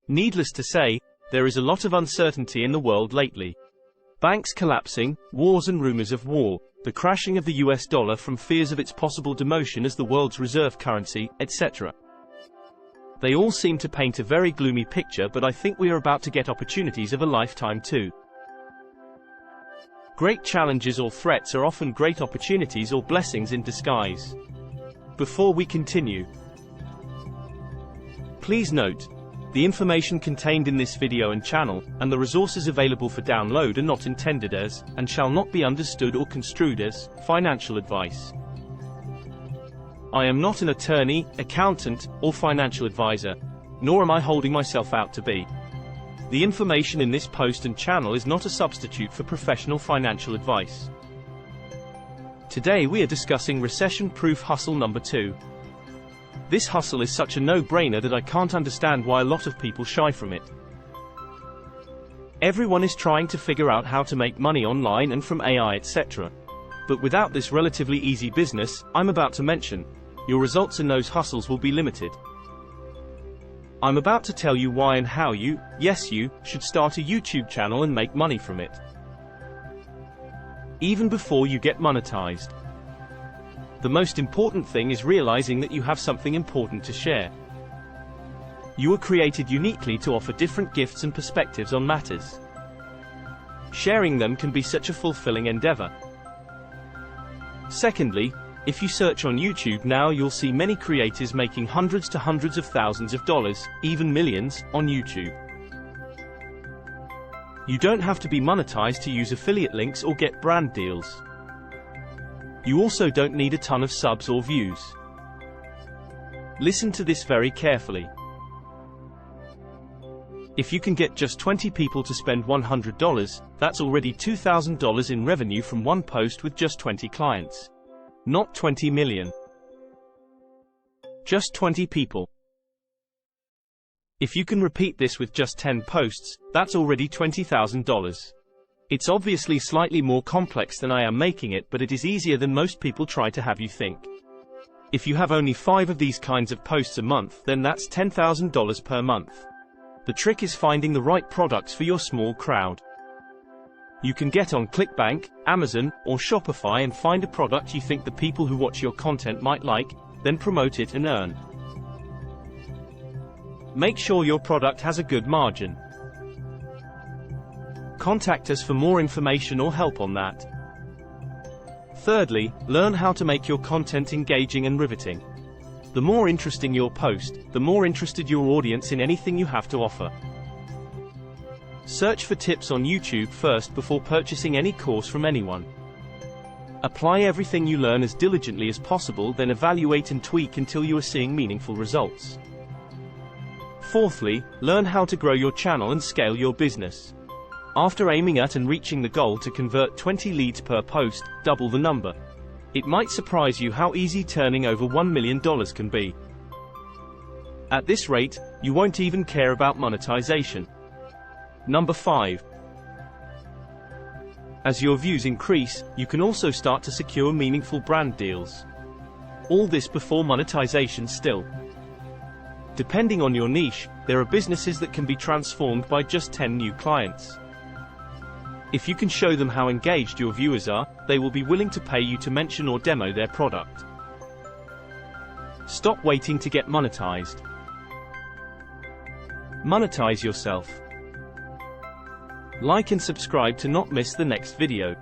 Needless to say, there is a lot of uncertainty in the world lately. Banks collapsing, wars and rumors of war, the crashing of the US dollar from fears of its possible demotion as the world's reserve currency, etc. They all seem to paint a very gloomy picture, but I think we are about to get opportunities of a lifetime too. Great challenges or threats are often great opportunities or blessings in disguise. Before we continue, please note, the information contained in this video and channel, and the resources available for download are not intended as, and shall not be understood or construed as, financial advice. I am not an attorney, accountant, or financial advisor, nor am I holding myself out to be. The information in this post and channel is not a substitute for professional financial advice. Today we are discussing recession-proof hustle number 2. This hustle is such a no-brainer that I can't understand why a lot of people shy from it. Everyone is trying to figure out how to make money online and from AI, etc. But without this relatively easy business I'm about to mention, your results in those hustles will be limited. I'm about to tell you why and how you, yes you, should start a YouTube channel and make money from it. Even before you get monetized. The most important thing is realizing that you have something important to share. You were created uniquely to offer different gifts and perspectives on matters. Sharing them can be such a fulfilling endeavor. Secondly, if you search on YouTube now you'll see many creators making hundreds to hundreds of thousands of dollars, even millions, on YouTube. You don't have to be monetized to use affiliate links or get brand deals. You also don't need a ton of subs or views. Listen to this very carefully. If you can get just 20 people to spend $100, that's already $2,000 in revenue from one post with just 20 clients. Not 20 million. Just 20 people. If you can repeat this with just 10 posts, that's already $20,000. It's obviously slightly more complex than I am making it, but it is easier than most people try to have you think. If you have only 5 of these kinds of posts a month, then that's $10,000 per month. The trick is finding the right products for your small crowd. You can get on ClickBank, Amazon, or Shopify and find a product you think the people who watch your content might like, then promote it and earn. Make sure your product has a good margin. Contact us for more information or help on that. Thirdly, learn how to make your content engaging and riveting. The more interesting your post, the more interested your audience in anything you have to offer. Search for tips on YouTube first before purchasing any course from anyone. Apply everything you learn as diligently as possible, then evaluate and tweak until you are seeing meaningful results. Fourthly, learn how to grow your channel and scale your business. After aiming at and reaching the goal to convert 20 leads per post, double the number. It might surprise you how easy turning over $1 million can be. At this rate, you won't even care about monetization. Number 5. As your views increase, you can also start to secure meaningful brand deals. All this before monetization still. Depending on your niche, there are businesses that can be transformed by just 10 new clients. If you can show them how engaged your viewers are, they will be willing to pay you to mention or demo their product. Stop waiting to get monetized. Monetize yourself. Like and subscribe to not miss the next video.